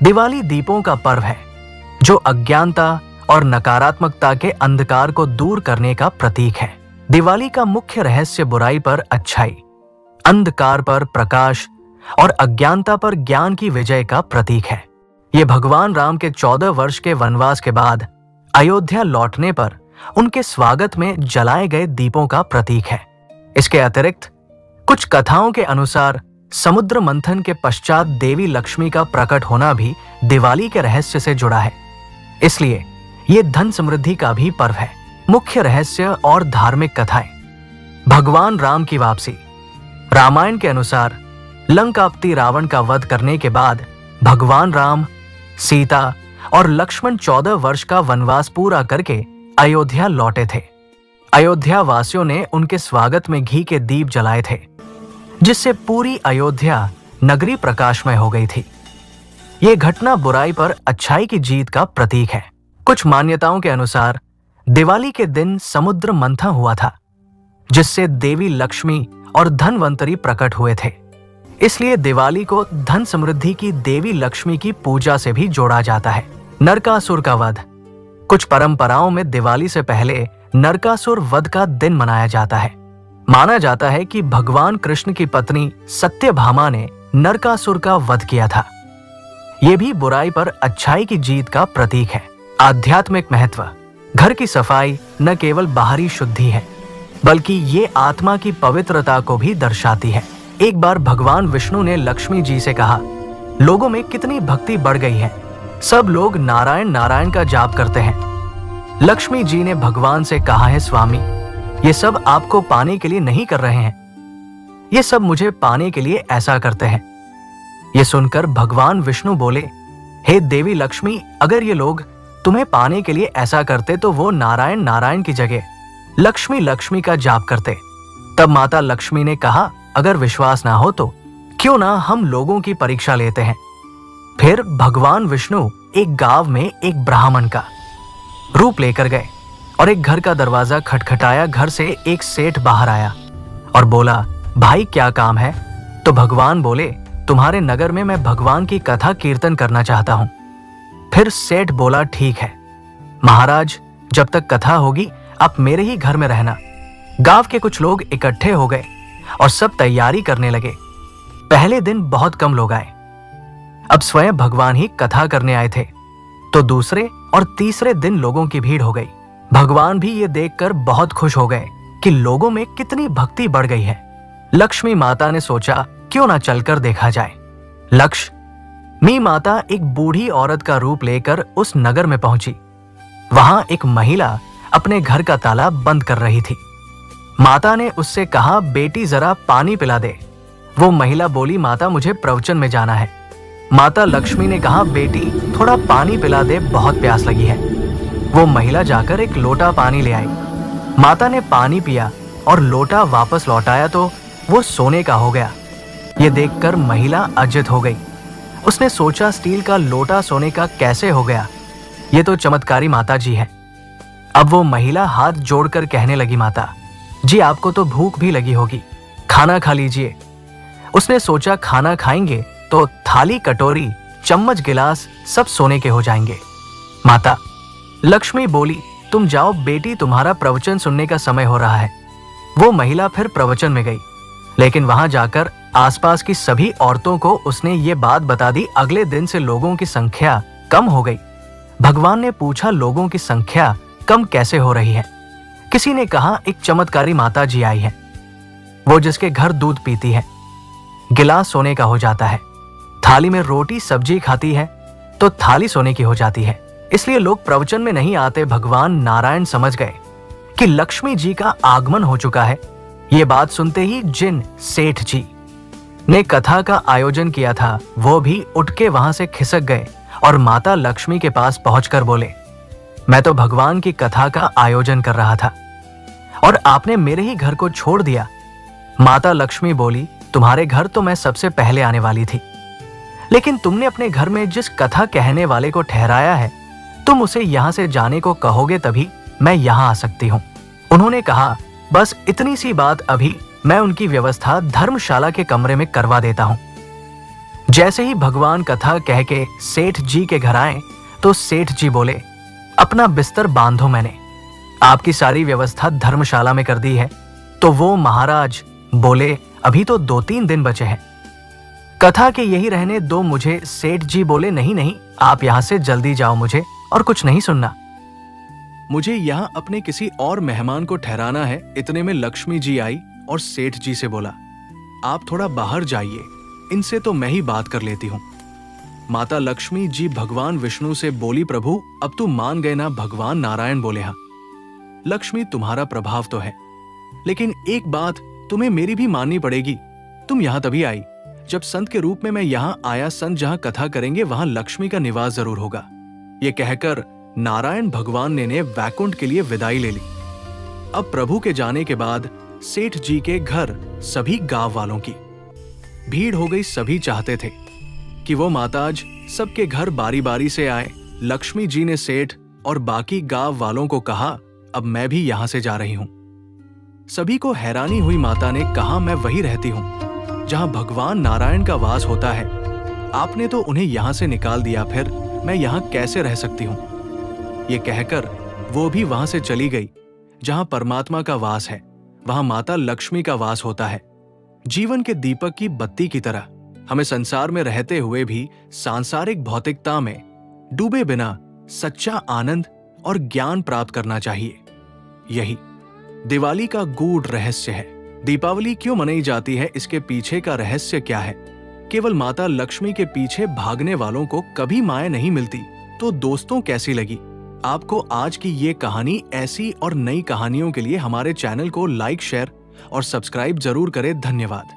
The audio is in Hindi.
दिवाली दीपों का पर्व है जो अज्ञानता और नकारात्मकता के अंधकार को दूर करने का प्रतीक है। दिवाली का मुख्य रहस्य बुराई पर अच्छाई, अंधकार पर प्रकाश और अज्ञानता पर ज्ञान की विजय का प्रतीक है। ये भगवान राम के 14 वर्ष के वनवास के बाद अयोध्या लौटने पर उनके स्वागत में जलाए गए दीपों का प्रतीक है। इसके अतिरिक्त कुछ कथाओं के अनुसार समुद्र मंथन के पश्चात देवी लक्ष्मी का प्रकट होना भी दिवाली के रहस्य से जुड़ा है। इसलिए ये धन समृद्धि का भी पर्व है। मुख्य रहस्य और धार्मिक कथाएं। भगवान राम की वापसी। रामायण के अनुसार लंकापति रावण का वध करने के बाद भगवान राम, सीता और लक्ष्मण 14 वर्ष का वनवास पूरा करके अयोध्या लौटे थे। अयोध्या वासियों ने उनके स्वागत में घी के दीप जलाए थे, जिससे पूरी अयोध्या नगरी प्रकाशमय हो गई थी। ये घटना बुराई पर अच्छाई की जीत का प्रतीक है। कुछ मान्यताओं के अनुसार दिवाली के दिन समुद्र मंथन हुआ था, जिससे देवी लक्ष्मी और धनवंतरी प्रकट हुए थे। इसलिए दिवाली को धन समृद्धि की देवी लक्ष्मी की पूजा से भी जोड़ा जाता है। नरकासुर का वध। कुछ परंपराओं में दिवाली से पहले नरकासुर वध का दिन मनाया जाता है। माना जाता है कि भगवान कृष्ण की पत्नी सत्यभामा ने नरकासुर का वध किया था। यह भी बुराई पर अच्छाई की जीत का प्रतीक है। आध्यात्मिक महत्व। घर की सफाई न केवल बाहरी शुद्धि है, बल्कि ये आत्मा की पवित्रता को भी दर्शाती है। एक बार भगवान विष्णु ने लक्ष्मी जी से कहा, लोगों में कितनी भक्ति बढ़ गई है, सब लोग नारायण नारायण का जाप करते हैं। लक्ष्मी जी ने भगवान से कहा है, स्वामी, ये सब आपको पाने के लिए नहीं कर रहे हैं, ये सब मुझे पाने के लिए ऐसा करते हैं। ये सुनकर भगवान विष्णु बोले, हे देवी लक्ष्मी, अगर ये लोग तुम्हें पाने के लिए ऐसा करते तो वो नारायण नारायण की जगह लक्ष्मी लक्ष्मी का जाप करते। तब माता लक्ष्मी ने कहा, अगर विश्वास ना हो तो क्यों ना हम लोगों की परीक्षा लेते हैं। फिर भगवान विष्णु एक गांव में एक ब्राह्मण का रूप लेकर गए और एक घर का दरवाजा खटखटाया। घर से एक सेठ बाहर आया और बोला, भाई क्या काम है? तो भगवान बोले, तुम्हारे नगर में मैं भगवान की कथा कीर्तन करना चाहता हूं। फिर सेठ बोला, ठीक है महाराज, जब तक कथा होगी आप मेरे ही घर में रहना। गांव के कुछ लोग इकट्ठे हो गए और सब तैयारी करने लगे। पहले दिन बहुत कम लोग आए। अब स्वयं भगवान ही कथा करने आए थे, तो दूसरे और तीसरे दिन लोगों की भीड़ हो गई। भगवान भी ये देखकर बहुत खुश हो गए कि लोगों में कितनी भक्ति बढ़ गई है। लक्ष्मी माता ने सोचा, क्यों ना चलकर देखा जाए। लक्ष्मी माता एक बूढ़ी औरत का रूप लेकर उस नगर में पहुंची। वहां एक महिला अपने घर का ताला बंद कर रही थी। माता ने उससे कहा, बेटी जरा पानी पिला दे। वो महिला बोली, माता मुझे प्रवचन में जाना है। माता लक्ष्मी ने कहा, बेटी थोड़ा पानी पिला दे, बहुत प्यास लगी है। वो महिला जाकर एक लोटा पानी ले आई। माता ने पानी पिया और लोटा वापस लौटाया तो वो सोने का हो गया। ये देखकर महिला अजित हो गई। उसने सोचा, स्टील का लोटा सोने का कैसे हो गया? ये तो चमत्कारी माता जी है। अब वो महिला हाथ जोड़कर कहने लगी, माता जी आपको तो भूख भी लगी होगी, खाना खा लीजिए। उसने सोचा, खाना खाएंगे तो थाली, कटोरी, चम्मच, गिलास सब सोने के हो जाएंगे। माता लक्ष्मी बोली, तुम जाओ बेटी, तुम्हारा प्रवचन सुनने का समय हो रहा है। वो महिला फिर प्रवचन में गई, लेकिन वहां जाकर आसपास की सभी औरतों को उसने ये बात बता दी। अगले दिन से लोगों की संख्या कम हो गई। भगवान ने पूछा, लोगों की संख्या कम कैसे हो रही है? किसी ने कहा, एक चमत्कारी माता जी आई है, वो जिसके घर दूध पीती है, गिलास सोने का हो जाता है, थाली में रोटी सब्जी खाती है तो थाली सोने की हो जाती है। इसलिए लोग प्रवचन में नहीं आते। भगवान नारायण समझ गए कि लक्ष्मी जी का आगमन हो चुका है। ये बात सुनते ही जिन सेठ जी ने कथा का आयोजन किया था वो भी उठ के वहां से खिसक गए और माता लक्ष्मी के पास पहुंचकर बोले, मैं तो भगवान की कथा का आयोजन कर रहा था और आपने मेरे ही घर को छोड़ दिया। माता लक्ष्मी बोली, तुम्हारे घर तो मैं सबसे पहले आने वाली थी, लेकिन तुमने अपने घर में जिस कथा कहने वाले को ठहराया है, तुम उसे यहां से जाने को कहोगे तभी मैं यहां आ सकती हूं। उन्होंने कहा, बस इतनी सी बात, अभी मैं उनकी व्यवस्था धर्मशाला के कमरे में करवा देता हूं। जैसे ही भगवान कथा कह के सेठ जी के घर आए तो सेठ जी बोले, अपना बिस्तर बांधो, मैंने आपकी सारी व्यवस्था धर्मशाला में कर दी है। तो वो महाराज बोले, अभी तो 2-3 दिन बचे हैं, कथा के यही रहने दो मुझे। सेठ जी बोले, नहीं नहीं, आप यहां से जल्दी जाओ, मुझे और कुछ नहीं सुनना। मुझे यहाँ अपने किसी और मेहमान को ठहराना है। इतने में लक्ष्मी जी आई और सेठ जी से बोला, आप थोड़ा बाहर जाइए, इनसे तो मैं ही बात कर लेती हूँ। माता लक्ष्मी जी भगवान विष्णु से बोली, प्रभु अब तुम मान गए ना? भगवान नारायण बोले, हाँ लक्ष्मी, तुम्हारा प्रभाव तो है, लेकिन एक बात तुम्हें मेरी भी माननी पड़ेगी। तुम यहाँ तभी आई जब संत के रूप में मैं यहाँ आया। संत जहाँ कथा करेंगे वहां लक्ष्मी का निवास जरूर होगा। ये कहकर नारायण भगवान ने वैकुंठ के लिए विदाई ले ली। अब प्रभु के जाने के बाद सेठ जी के घर सभी गांव वालों की भीड़ हो गई। सभी चाहते थे कि वो माताज सबके घर बारी बारी से आए। लक्ष्मी जी ने सेठ और बाकी गांव वालों को कहा, अब मैं भी यहां से जा रही हूं। सभी को हैरानी हुई। माता ने कहा, मैं वही रहती हूं जहां भगवान नारायण का वास होता है। आपने तो उन्हें यहां से निकाल दिया, फिर मैं यहां कैसे रह सकती हूं? ये कहकर वो भी वहां से चली गई। जहां परमात्मा का वास है वहां माता लक्ष्मी का वास होता है। जीवन के दीपक की बत्ती की तरह हमें संसार में रहते हुए भी सांसारिक भौतिकता में डूबे बिना सच्चा आनंद और ज्ञान प्राप्त करना चाहिए। यही दिवाली का गूढ़ रहस्य है। दीपावली क्यों मनाई जाती है, इसके पीछे का रहस्य क्या है? केवल माता लक्ष्मी के पीछे भागने वालों को कभी माया नहीं मिलती। तो दोस्तों, कैसी लगी आपको आज की ये कहानी? ऐसी और नई कहानियों के लिए हमारे चैनल को लाइक, शेयर और सब्सक्राइब जरूर करें। धन्यवाद।